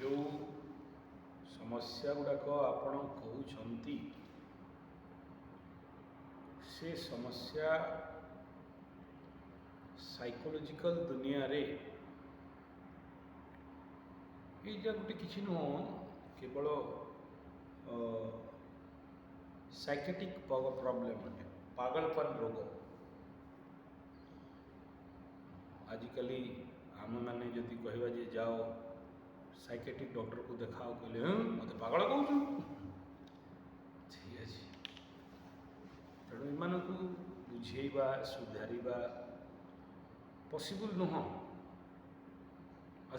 जो समस्या गुड़ाक आपण कहते से समस्या साइकोलॉजिकल दुनिया रे ये गोटे किसी नुह केवल साइकेटिक प्रॉब्लम पागलपन रोग आजिकल आम मैंने जदि कहवा जे जाओ साइकेट्रिक डॉक्टर को देखाओ कहले मत पागल कहूँ ठीक अच्छे तेणु एम बुझेवा सुधारिबा पॉसिबल नुह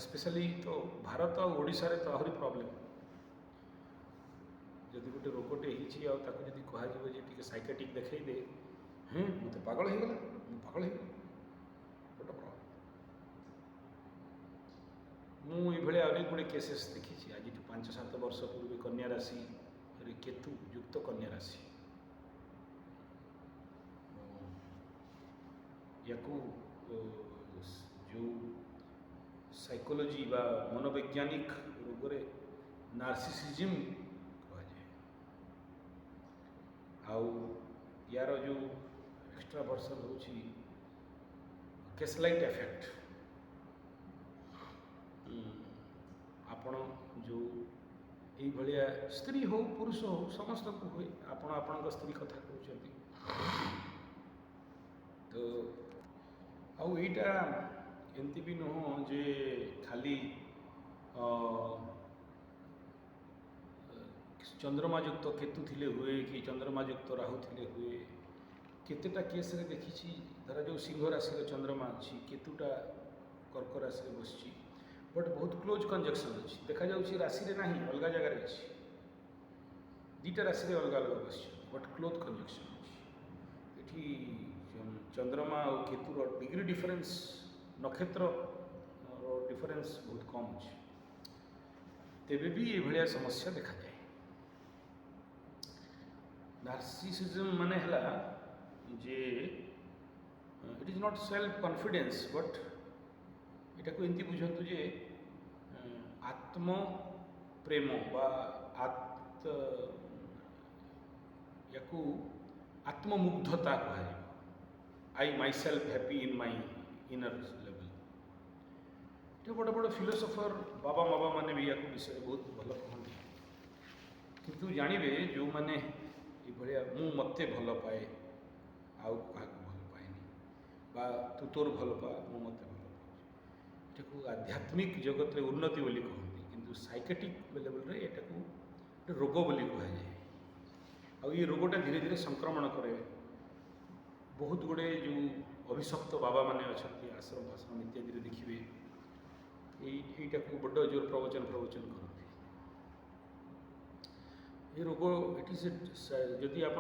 स्पेशली तो भारत और ओडिशा रे तो आहरी प्रॉब्लम जदि गोटे रोगटे होती कह साइकेट्रिक देखई दे मत पागल हो गला पागल हो गोटे प्रॉब्लम मुझे अनेक गुड़े केसेस देखी आज 5-7 वर्ष पूर्व कन्या राशि केतु युक्त कन्या राशि या जो साइकोलॉजी बा मनोवैज्ञानिक रोग रे नार्सिसिज्म कहुए आउ यार जो एक्स्ट्रा वर्सन हो कैसलाइट इफेक्ट आपण जो ये भाया स्त्री हो पुरुष हो समस्त को हुए आपण स्त्री कथा कहते तो आईटा एमती भी नुह जे खाली चंद्रमा युक्त केतु थिले हुए कि चंद्रमा युक्त राहु थिले हुए केतेटा केस रे देखी धरा जो सिंह राशि चंद्रमा अच्छी केतुटा कर्क राशि बस बट बहुत क्लोज कंजक्शन अच्छी देखा जाऊँगी राशि रे नहीं अलग जगार अच्छी दीटा राशि रे अलग अलग बस बट क्लोज कंजक्शन अच्छी ये चंद्रमा और केतुर डिग्री डिफरेंस नक्षत्र डिफरेंस बहुत कम अच्छे तेबे भी ये भाया समस्या देखा जाए नार्सिसिज्म माने हला जे it is not self confidence but इटा को एमती बुझंतु जे आत्म प्रेम बा याकू आत्ममुग्धता कह I myself happy in my inner level ये बड़ बड़ फिलोसोफर बाबा माबा माने भी या विषय बहुत भल कहते किंतु जानवे जो मैंने ये मु मत भल पाए आउ क्या भल पाएनि बा तू तोर भल पा मु मत भल पाऊँ ये आध्यात्मिक जगत रे उन्नति बोली कहते किंतु साइकेट्रिक लेवल रे एटा को रोग बोली कह जाए आ ये रोगटा धीरे धीरे संक्रमण करे बहुत गुड़े जो अभिशप्त बाबा माने अच्छा आश्रम भाषण इत्यादि देखिए यहीटा को बड़ जोर प्रवचन करते ये रोग इट इज जदि आप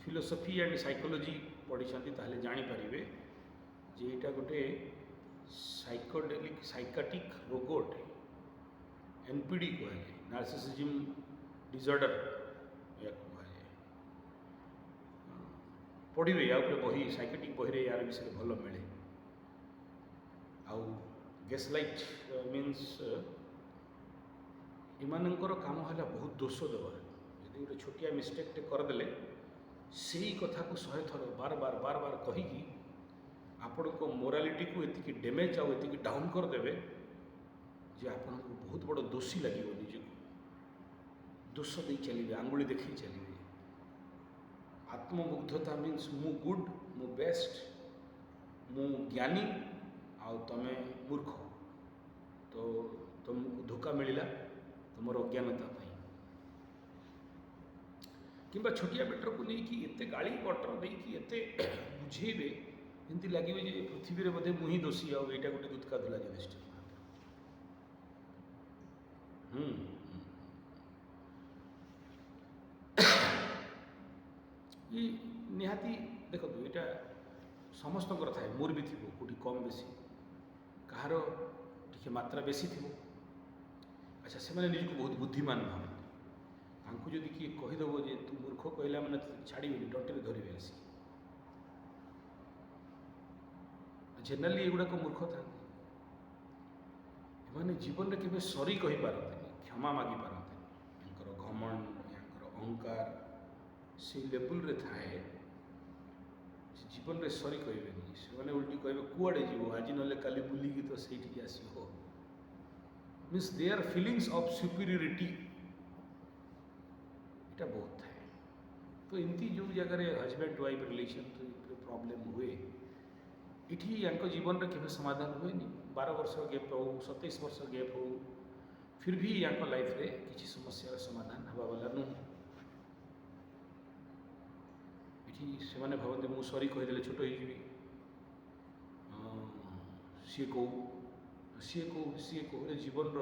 फिलोसफी एंड साइकोलॉजी पढ़ी ताहले जानीपारे जे यहाँ गोटे साइकाटिक रोग अटे एनपीडी कहुए नार्सिसिज्म डिसऑर्डर या कहुए पढ़े या बही साइकेट्रिक बही यार विषय भल मिले आउ गैसलाइट मीन्स इमानंकर काम है बहुत दोष देव यदि गोटे छोटिया मिस्टेकटे करदे से ही कथा को 100 थर बार बार कहीकि आपण को मोरालिटी को एति डैमेज आउ एति डाउन करदे जे आपन को बहुत बड़ दोषी लगे निजक दोष दे चलिए आंगुली देखी चलिए आत्ममुग्धता मीन्स मु गुड मु बेस्ट मु ज्ञानी आउ तमे मूर्ख तो तुमको धोखा मिलला तुम अज्ञानता कि छोटिया बेटर को लेकिन एते गाड़ी बटर देकी एते बुझेबे एमती लगे जे पृथ्वी रे बोधे मुही दोषी आउ एटा गोटे दूध का धुला जिनिस ये निहाती देखो यहाँ समस्त थाए मोर भी थी कौटी कम बेसी कहार टी मात्रा बेसी थी अच्छा से मैंने निजक बहुत बुद्धिमान भावती तांको जदि किए कहीदेव जे तू मूर्ख कहला मैंने छाड़बी टंटे धरवे आस जेनराली एगुड़ाक मूर्ख था ମାନେ ଜୀବନରେ କେବେ ସରି କହିପାରନ୍ତିନି, କ୍ଷମା ମାଗି ପାରନ୍ତିନି। ୟାଙ୍କର ଘମଣ୍ଡ, ୟାଙ୍କର ଅହଙ୍କାର ସେ ଲେବୁଲରେ ଥାଏ, ସେ ଜୀବନରେ ସରି କହିବେନି। ସେମାନେ ଉଲ୍ଟି କହିବେ କୁଆଡ଼େ ଯିବ, ଆଜି ନହେଲେ କାଲି ବୁଲିକି ତ ସେଇଠିକି ଆସିବ। ମିନ୍ସ ଦେୟାର ଫିଲିଙ୍ଗସ୍ ଅଫ୍ ସୁପିରିୟରିଟି এটা ବହୁତ ଥାଏ। ତ ଏମିତି ଯେଉଁ ଜାଗାରେ ହଜବେଣ୍ଡ ୱାଇଫ୍ ରିଲେସନ୍ରେ ପ୍ରୋବ୍ଲେମ୍ ହୁଏ, ଏଠି ୟାଙ୍କ ଜୀବନରେ କେବେ ସମାଧାନ ହୁଏନି। 12 ବର୍ଷ ଗ୍ୟାପ୍ ହଉ, 27 ବର୍ଷ ଗ୍ୟାପ୍ ହଉ, ଫିର୍ ବି ୟାଙ୍କ ଲାଇଫ୍ରେ କିଛି ସମସ୍ୟାର ସମାଧାନ ହେବା ବାଲା ନୁହେଁ। ଏଠି ସେମାନେ ଭାବନ୍ତି ମୁଁ ସରି କହିଦେଲେ ଛୋଟ ହେଇଯିବି, ସିଏ କୋଉ ଜୀବନର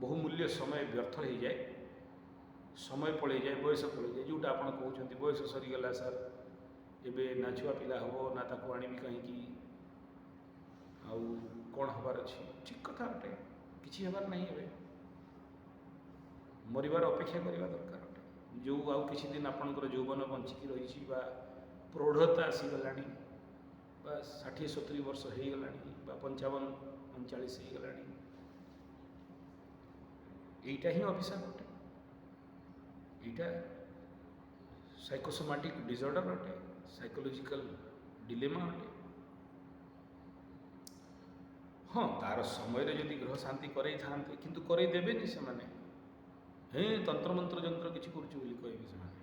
ବହୁମୂଲ୍ୟ ସମୟ ବ୍ୟର୍ଥ ହେଇଯାଏ, ସମୟ ପଳେଇଯାଏ, ବୟସ ପଳେଇଯାଏ। ଯେଉଁଟା ଆପଣ କହୁଛନ୍ତି ବୟସ ସରିଗଲା ସାର୍, ଏବେ ନା ଛୁଆ ପିଲା ହେବ, ନା ତାକୁ ଆଣିବି କାହିଁକି, ଆଉ କ'ଣ ହେବାର ଅଛି। ଠିକ୍ କଥା ଅଟେ, କିଛି ହେବାର ନାହିଁ। ଏବେ ମରିବାର ଅପେକ୍ଷା କରିବା ଦରକାର ଅଟେ। ଯେଉଁ ଆଉ କିଛି ଦିନ ଆପଣଙ୍କର ଯୌବନ ବଞ୍ଚିକି ରହିଛି, ବା ପ୍ରୌଢ଼ତା ଆସିଗଲାଣି, ବା 60-70 ବର୍ଷ ହେଇଗଲାଣି, ବା 55-39 ହେଇଗଲାଣି, এইটা ହିଁ ଅଭିଶାପ ଅଟେ। এইটা ସାଇକୋସୋମାଟିକ୍ ଡିସଅର୍ଡର ଅଟେ, ସାଇକୋଲୋଜିକାଲ ଡିଲେମା ଅଟେ। ହଁ, ତାର ସମୟରେ ଯଦି ଗ୍ରହ ଶାନ୍ତି କରେଇଥାନ୍ତେ, କିନ୍ତୁ କରେଇ ଦେବେନି ସେମାନେ। ତନ୍ତ୍ରମନ୍ତ୍ର ଯନ୍ତ୍ର କିଛି କରୁଛୁ ବୋଲି କହିବେ ସେମାନେ।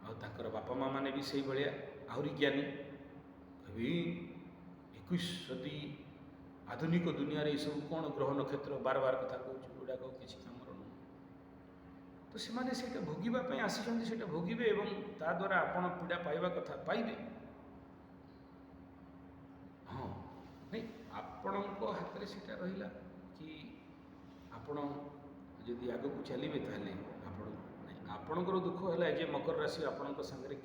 ଆଉ ତାଙ୍କର ବାପା ମା ମାନେ ବି ସେଇଭଳିଆ, ଆହୁରି ଜ୍ଞାନୀ, କହିବେ 21 ଶତାବ୍ଦୀ ଆଧୁନିକ ଦୁନିଆରେ ଏସବୁ କ'ଣ ଗ୍ରହ ନକ୍ଷତ୍ର ବାର କଥା କହୁଛୁ, ଏଗୁଡ଼ାକ କିଛି କାମର ନୁହେଁ। ତ ସେମାନେ ସେଇଟା ଭୋଗିବା ପାଇଁ ଆସିଛନ୍ତି, ସେଇଟା ଭୋଗିବେ, ଏବଂ ତା ଦ୍ୱାରା ଆପଣ ପୀଡ଼ା ପାଇବା କଥା ପାଇବେ। ହଁ, ନାଇଁ, ଆପଣଙ୍କ ହାତରେ ସେଇଟା ରହିଲା କି ଆପଣ ଯଦି ଆଗକୁ ଚାଲିବେ, ତାହେଲେ ଆପଣଙ୍କର ଦୁଃଖ ହେଲା ଯେ ମକର ରାଶି ଆପଣଙ୍କ ସାଙ୍ଗରେ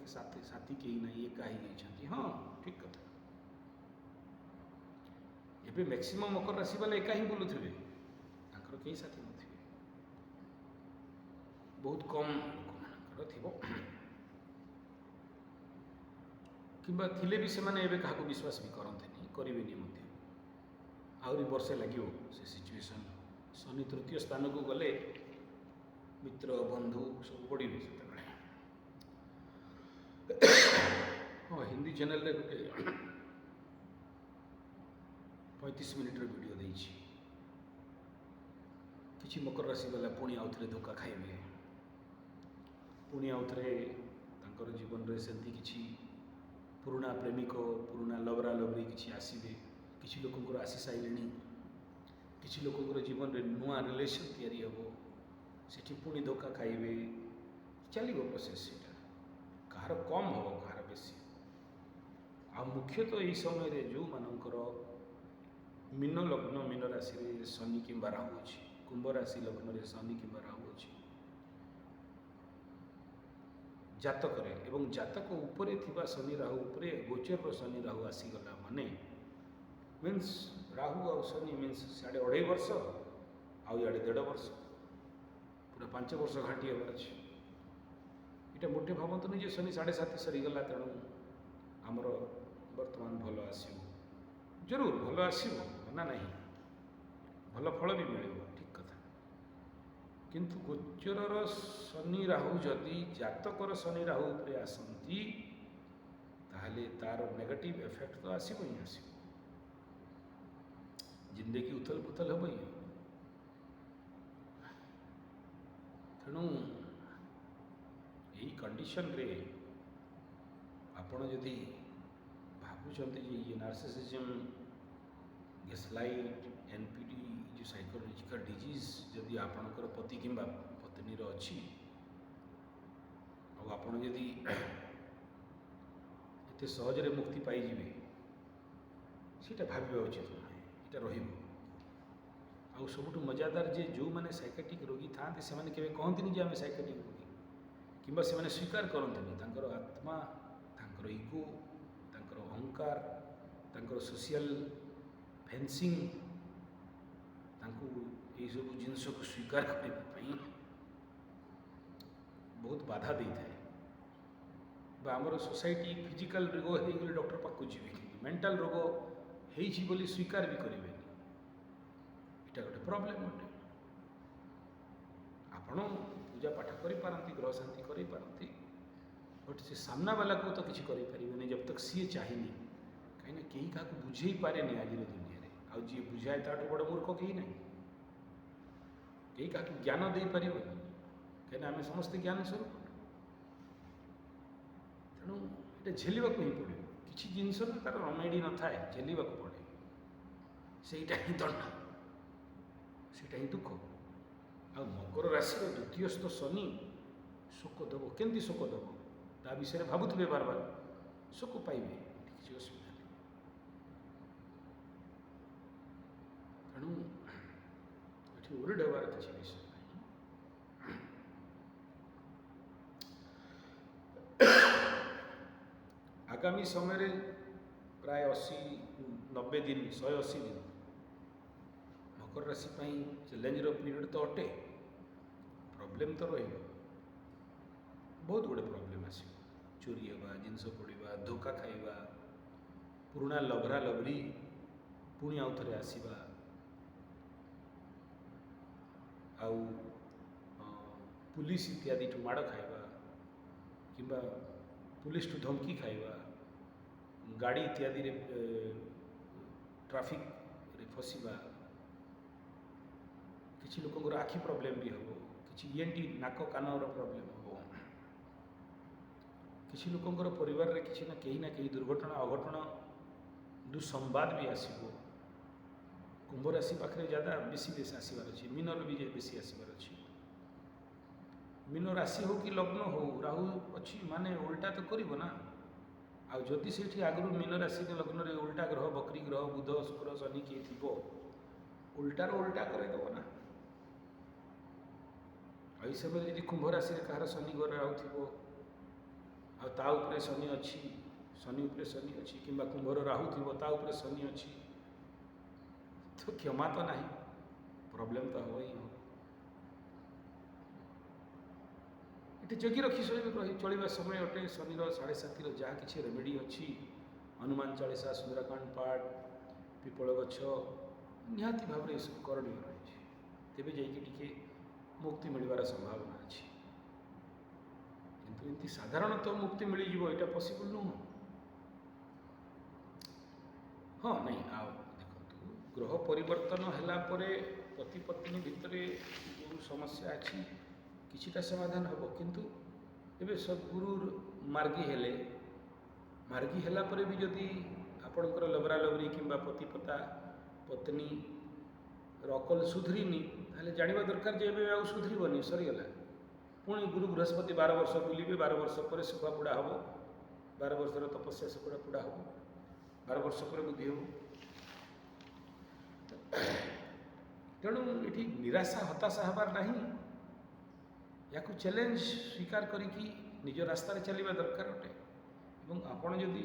ସାଥୀ କେହି ନାହିଁ, ଏକା ହେଇଯାଇଛନ୍ତି। ହଁ, ଠିକ୍ କଥା। ଏବେ ମ୍ୟାକ୍ସିମମ୍ ମକର ରାଶି ବାଲା ଏକା ହିଁ ବୁଲୁଥିବେ, ତାଙ୍କର କେହି ସାଥୀ ନଥିବେ। ବହୁତ କମ୍ ଲୋକମାନଙ୍କର ଥିବ, କିମ୍ବା ଥିଲେ ବି ସେମାନେ ଏବେ କାହାକୁ ବିଶ୍ୱାସ ବି କରନ୍ତିନି, କରିବେନି ମଧ୍ୟ। ଆହୁରି ବର୍ଷେ ଲାଗିବ ସେ ସିଚୁଏସନ୍। ଶନି ତୃତୀୟ ସ୍ଥାନକୁ ଗଲେ ମିତ୍ର ବନ୍ଧୁ ସବୁ ପଡ଼ିବେ ସେତେବେଳେ। ହଁ, ହିନ୍ଦୀ ଚ୍ୟାନେଲରେ ଗୋଟେ 35 ମିନିଟ୍ର ଭିଡ଼ିଓ ଦେଇଛି। କିଛି ମକର ରାଶି ବାଲା ପୁଣି ଆଉଥରେ ଧୋକା ଖାଇବେ, ପୁଣି ଆଉଥରେ ତାଙ୍କର ଜୀବନରେ ସେମିତି କିଛି ପୁରୁଣା ପ୍ରେମିକ, ପୁରୁଣା ଲବରା ଲବରି କିଛି ଆସିବେ। କିଛି ଲୋକଙ୍କର ଆସି ସାରିଲେଣି, କିଛି ଲୋକଙ୍କର ଜୀବନରେ ନୂଆ ରିଲେସନ୍ ତିଆରି ହେବ, ସେଠି ପୁଣି ଧୋକା ଖାଇବେ। ଚାଲିବ ପ୍ରୋସେସ୍ ସେଇଟା, କାହାର କମ୍ ହେବ, କାହାର ବେଶୀ। ଆଉ ମୁଖ୍ୟତଃ ଏହି ସମୟରେ ଯେଉଁମାନଙ୍କର ମୀନ ଲଗ୍ନ, ମୀନ ରାଶିରେ ଶନି କିମ୍ବା ରାହୁ ଅଛି, କୁମ୍ଭ ରାଶି ଲଗ୍ନରେ ଶନି କିମ୍ବା ରାହୁ ଅଛି ଜାତକରେ, ଏବଂ ଜାତକ ଉପରେ ଥିବା ଶନି ରାହୁ ଉପରେ ଗୋଚରର ଶନି ରାହୁ ଆସିଗଲା ମାନେ ମିନ୍ସ ରାହୁ ଆଉ ଶନି ମିନ୍ସ ସିଆଡ଼େ 2.5 ବର୍ଷ, ଆଉ ଇଆଡ଼େ 1.5 ବର୍ଷ, ପୁରା 5 ବର୍ଷ ଘାଣ୍ଟି ହେବାର ଅଛି। ଏଇଟା ମୋଟେ ଭାବନ୍ତୁନି ଯେ ଶନି 7.5 ସରିଗଲା, ତେଣୁ ଆମର ବର୍ତ୍ତମାନ ଭଲ ଆସିବ। ଜରୁର ଭଲ ଆସିବ, ନା ନାହିଁ, ଭଲ ଫଳ ବି ମିଳିବ, ଠିକ୍ କଥା। କିନ୍ତୁ ଗୋଚରର ଶନି ରାହୁ ଯଦି ଜାତକର ଶନି ରାହୁ ଉପରେ ଆସନ୍ତି, ତାହେଲେ ତାର ନେଗେଟିଭ୍ ଏଫେକ୍ଟ ତ ଆସିବ ହିଁ ଆସିବ। ଜିନ୍ଦଗି ଉଥଲ ପୁଥଲ ହେବ ହିଁ। ତେଣୁ ଏହି କଣ୍ଡିସନରେ ଆପଣ ଯଦି ଭାବୁଛନ୍ତି ଯେ ଇଏ ନାର୍ସିସିଜମ୍, ଗ୍ୟାସଲାଇଟ୍, ଏନପିଡି, ଯେଉଁ ସାଇକୋଲୋଜିକାଲ ଡିଜିଜ୍ ଯଦି ଆପଣଙ୍କର ପତି କିମ୍ବା ପତ୍ନୀର ଅଛି, ଆଉ ଆପଣ ଯଦି ଏତେ ସହଜରେ ମୁକ୍ତି ପାଇଯିବେ, ସେଇଟା ଭାବିବା ଉଚିତ ନୁହେଁ, ଏଇଟା ରହିବ। ଆଉ ସବୁଠୁ ମଜାଦାର ଯେ ଯେଉଁମାନେ ସାଇକେଟ୍ରିକ୍ ରୋଗୀ ଥାଆନ୍ତି, ସେମାନେ କେବେ କହନ୍ତିନି ଯେ ଆମେ ସାଇକେଟ୍ରିକ୍ ରୋଗୀ, କିମ୍ବା ସେମାନେ ସ୍ୱୀକାର କରନ୍ତିନି। ତାଙ୍କର ଆତ୍ମା, ତାଙ୍କର ଇଗୋ, ତାଙ୍କର ଅହଙ୍କାର, ତାଙ୍କର ସୋସିଆଲ ଫେନ୍ସିଂ ତାଙ୍କୁ ଏହିସବୁ ଜିନିଷକୁ ସ୍ୱୀକାର କରିବା ପାଇଁ ବହୁତ ବାଧା ଦେଇଥାଏ। ବା ଆମର ସୋସାଇଟି ଫିଜିକାଲ ରୋଗ ହେଇଗଲେ ଡକ୍ଟର ପାଖକୁ ଯିବେ, କିନ୍ତୁ ମେଣ୍ଟାଲ ରୋଗ ହେଇଛି ବୋଲି ସ୍ୱୀକାର ବି କରିବେନି। এটা ଗୋଟେ ପ୍ରୋବ୍ଲେମ୍ ଅଟେ। ଆପଣ ପୂଜା ପାଠ କରିପାରନ୍ତି, ଗ୍ରହ ଶାନ୍ତି କରିପାରନ୍ତି, ବଟ୍ ସେ ସାମ୍ନା ବାଲାକୁ ତ କିଛି କରିପାରିବେନି जब तक ସିଏ ଚାହିଁନି। କାହିଁକିନା କେହି କାହାକୁ ବୁଝେଇ ପାରେନି ଆଜିର ଦୁନିଆରେ, ଆଉ ଯିଏ ବୁଝାଏ ତାଠୁ ବଡ଼ ମୂର୍ଖ କେହି ନାହିଁ। କେହି କାହାକୁ ଜ୍ଞାନ ଦେଇପାରିବନି, କାହିଁକିନା ଆମେ ସମସ୍ତେ ଜ୍ଞାନ ସ୍ୱରୂପ। ତେଣୁ ଏଇଟା ଝେଲିବାକୁ ହିଁ ପଡ଼ିବ। କିଛି ଜିନିଷର ତାର ରମେଡ଼ି ନଥାଏ, ଝେଲିବାକୁ ପଡ଼େ। ସେଇଟା ହିଁ ଦଣ୍ଡ, ସେଇଟା ହିଁ ଦୁଃଖ। ଆଉ ମକର ରାଶିର ଦ୍ୱିତୀୟସ୍ଥ ଶନି ଶୋକ ଦେବ। କେମିତି ଶୋକ ଦେବ? ତା ବିଷୟରେ ଭାବୁଥିବେ ବାର ବାର, ଶୋକ ପାଇବେ, କିଛି ଅସୁବିଧା ନାହିଁ। ତେଣୁ ଏଠି ଓରିଡ ହେବାର କିଛି ବିଷୟ ନାହିଁ। ଆଗାମୀ ସମୟରେ ପ୍ରାୟ 80-90 ଦିନ, 180 ଦିନ ମକର ରାଶି ପାଇଁ ଚ୍ୟାଲେଞ୍ଜର ପିରିୟଡ଼ ତ ଅଟେ। ପ୍ରୋବ୍ଲେମ୍ ତ ରହିବ, ବହୁତ ଗୁଡ଼ିଏ ପ୍ରୋବ୍ଲେମ୍ ଆସିବ। ଚୋରି ହେବା, ଜିନିଷ ପଡ଼ିବା, ଧୋକା ଖାଇବା, ପୁରୁଣା ଲଭରା ଲଭରି ପୁଣି ଆଉ ଥରେ ଆସିବା, ଆଉ ପୁଲିସ ଇତ୍ୟାଦିଠୁ ମାଡ଼ ଖାଇବା କିମ୍ବା ପୁଲିସଠୁ ଧମକି ଖାଇବା, ଗାଡ଼ି ଇତ୍ୟାଦିରେ ଟ୍ରାଫିକରେ ଫସିବା, କିଛି ଲୋକଙ୍କର ଆଖି ପ୍ରୋବ୍ଲେମ୍ ବି ହେବ, କିଛି ENT ନାକ କାନର ପ୍ରୋବ୍ଲେମ୍ ହେବ, କିଛି ଲୋକଙ୍କର ପରିବାରରେ କିଛି ନା କେହି ଦୁର୍ଘଟଣା ଅଘଟଣ ଦୁଃସମ୍ବାଦ ବି ଆସିବ। କୁମ୍ଭ ରାଶି ପାଖରେ ज़्यादा ବେଶୀ ଆସିବାର ଅଛି, ମୀନର ବି ବେଶୀ ଆସିବାର ଅଛି। ମୀନ ରାଶି ହେଉ କି ଲଗ୍ନ ହେଉ, ରାହୁ ଅଛି ମାନେ ଓଲଟା ତ କରିବ ନା। ଆଉ ଯଦି ସେଇଠି ଆଗରୁ ମୀନ ରାଶି ଲଗ୍ନରେ ଓଲଟା ଗ୍ରହ, ବକ୍ରୀ ଗ୍ରହ, ବୁଧ ଶୁକ୍ର ଶନି କିଏ ଥିବ, ଓଲଟାର ଓଲଟା କରେଇଦେବ ନା। ଆଉ ଏଇ ସମୟରେ ଯଦି କୁମ୍ଭ ରାଶିରେ କାହାର ଶନି ଘରେ ରହୁଥିବ, ଆଉ ତା ଉପରେ ଶନି ଅଛି, ଶନି ଉପରେ ଶନି ଅଛି, କିମ୍ବା କୁମ୍ଭର ରାହୁ ଥିବ, ତା ଉପରେ ଶନି ଅଛି, ତ କ୍ଷମା ତ ନାହିଁ, ପ୍ରୋବ୍ଲେମ୍ ତ ହେବ ହିଁ ହେବ। ଏଠି ଜଗି ରଖି ଚଳିବା ସମୟ ଅଟେ। ଶନିର 7.5ର ଯାହା କିଛି ରେମେଡ଼ି ଅଛି, ହନୁମାନ ଚାଳିଶା, ସୁନ୍ଦରକାଣ୍ଡ ପାଠ, ପିପଳ ଗଛ, ନିହାତି ଭାବରେ ଏସବୁ କରଣୀୟ ରହିଛି। ତେବେ ଯାଇକି ଟିକେ ମୁକ୍ତି ମିଳିବାର ସମ୍ଭାବନା ଅଛି। କିନ୍ତୁ ଏମିତି ସାଧାରଣତଃ ମୁକ୍ତି ମିଳିଯିବ ଏଇଟା ପସିବୁଲ୍ ନୁହଁ। ହଁ ନାଇଁ, ଆଉ ଦେଖନ୍ତୁ, ଗ୍ରହ ପରିବର୍ତ୍ତନ ହେଲା ପରେ ପତି ପତ୍ନୀ ଭିତରେ ଯେଉଁ ସମସ୍ୟା ଅଛି କିଛିଟା ସମାଧାନ ହେବ। କିନ୍ତୁ ଏବେ ସଦ୍ଗୁରୁ ମାର୍ଗୀ ହେଲା ପରେ ବି ଯଦି ଆପଣଙ୍କର ଲବରା ଲବରି କିମ୍ବା ପତିପତା ପତ୍ନୀର ଅକଲ ସୁଧୁରିନି, ତାହେଲେ ଜାଣିବା ଦରକାର ଯେ ଏବେ ଆଉ ସୁଧୁରିବନି, ସରିଗଲା। ପୁଣି ଗୁରୁ ବୃହସ୍ପତି 12 ବର୍ଷ ବୁଲିବେ, 12 ବର୍ଷ ପରେ ଶୁଖା ପୋଡ଼ା ହେବ, 12 ବର୍ଷର ତପସ୍ୟା ଶୁଖା ପୋଡ଼ା ହେବ, 12 ବର୍ଷ ପରେ ବୁଦ୍ଧି ହେବ। ତେଣୁ ଏଠି ନିରାଶା ହତାଶା ହେବାର ନାହିଁ, ୟାକୁ ଚ୍ୟାଲେଞ୍ଜ ସ୍ୱୀକାର କରିକି ନିଜ ରାସ୍ତାରେ ଚାଲିବା ଦରକାର ଅଟେ। ଏବଂ ଆପଣ ଯଦି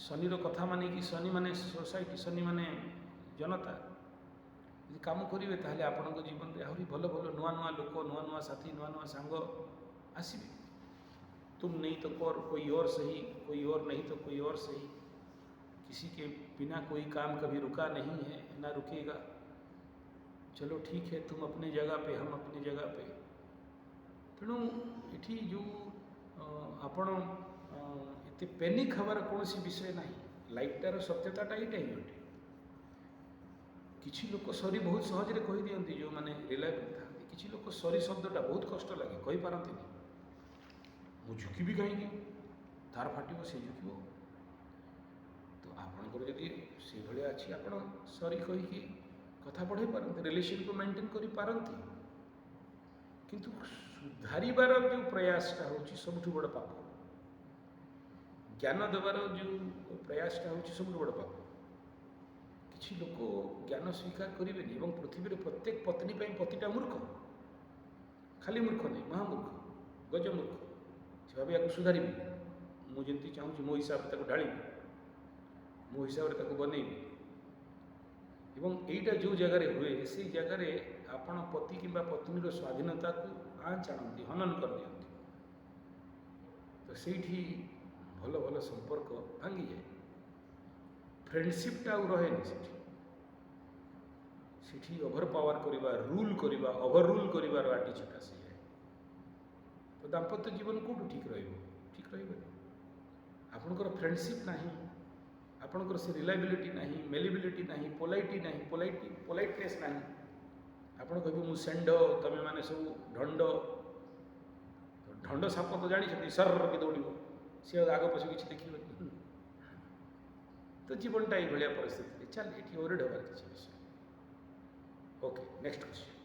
ଶନିର କଥା ମାନିକି, ଶନି ମାନେ ସୋସାଇଟି, ଶନି ମାନେ ଜନତା ଯଦି କାମ କରିବେ, ତାହେଲେ ଆପଣଙ୍କ ଜୀବନରେ ଆହୁରି ଭଲ ଭଲ ନୂଆ ନୂଆ ଲୋକ, ନୂଆ ନୂଆ ସାଥୀ, ନୂଆ ନୂଆ ସାଙ୍ଗ ଆସିବେ। तुम नहीं तो कोई और सही, कोई और नहीं तो कोई और सही, किसी के बिना कोई काम कभी रुका नहीं है, ना रुकेगा, चलो ठीक है, तुम अपने जगह पे, हम अपनी जगह पे। तेणु ये जो आपण एत पैनिक हबार कौन विषय ना, लाइफटार सत्यताटा यहाँ ही अटे। किसी लोग सरी बहुत सहज कही दिखती, जो मैंने रिलायबल था। किसी लोग सरी शब्दटा बहुत कष्ट लगे, कही पारती मु झुकबी कहीं, तार फाटो सी झुक। तो आपणकर जदि से भाया अच्छी, आप सरी कहीकि कथा बढ़ाई पारती, रिलेशन को मेंटेन कर पारती। किंतु सुधारिबार जो प्रयासटा होची सबुठ बड़ पाप, ज्ञान देवार जो प्रयासटा होची सबुठ बड़ पाप। किसी लोक ज्ञान स्वीकार करेंगे, पृथ्वी प्रत्येक पत्नी पतिटा मूर्ख, खाली मूर्ख नहीं, महामूर्ख, गजमूर्ख। से भाव या सुधारी, मुझे चाहूँगी मो हिसाब से ढाली, मो हिसाब से बनईबी। एटा जो जगार हुए से जगार आपण पति कि पत्नीर स्वाधीनता को आँच आणती, हनन कर दिखती। तो से भल भल संपर्क भांगी जाए, फ्रेंडशिपटा रहे से ସେଠି ଓଭର ପାୱାର କରିବା ରୁଲ୍ କରିବା ଓଭର ରୁଲ୍ କରିବାର ଆଟିଚ୍ୟୁଡ୍ ଆସିଯାଏ। ତ ଦାମ୍ପତ୍ୟ ଜୀବନ କେଉଁଠୁ ଠିକ୍ ରହିବ? ଠିକ୍ ରହିବନି। ଆପଣଙ୍କର ଫ୍ରେଣ୍ଡସିପ୍ ନାହିଁ, ଆପଣଙ୍କର ସେ ରିଲାଏବିଲିଟି ନାହିଁ, ମେଲିବିଲିଟି ନାହିଁ, ପୋଲାଇଟନେସ୍ ନାହିଁ। ଆପଣ କହିବେ ମୁଁ ଷେଣ୍ଢ, ତମେ ମାନେ ସବୁ ଢଣ୍ଡ। ଢଣ୍ଡ ସାପ ତ ଜାଣିଛନ୍ତି ସର୍ର କି ଦୌଡ଼ିବ, ସିଏ ଆଗ ପଛ କିଛି ଦେଖିବନି। ତ ଜୀବନଟା ଏଇଭଳିଆ ପରିସ୍ଥିତିରେ ଚାଲେ, ଏଠି ଓରିଡ୍ ହେବାର କିଛି ବିଷୟ। Okay, next question.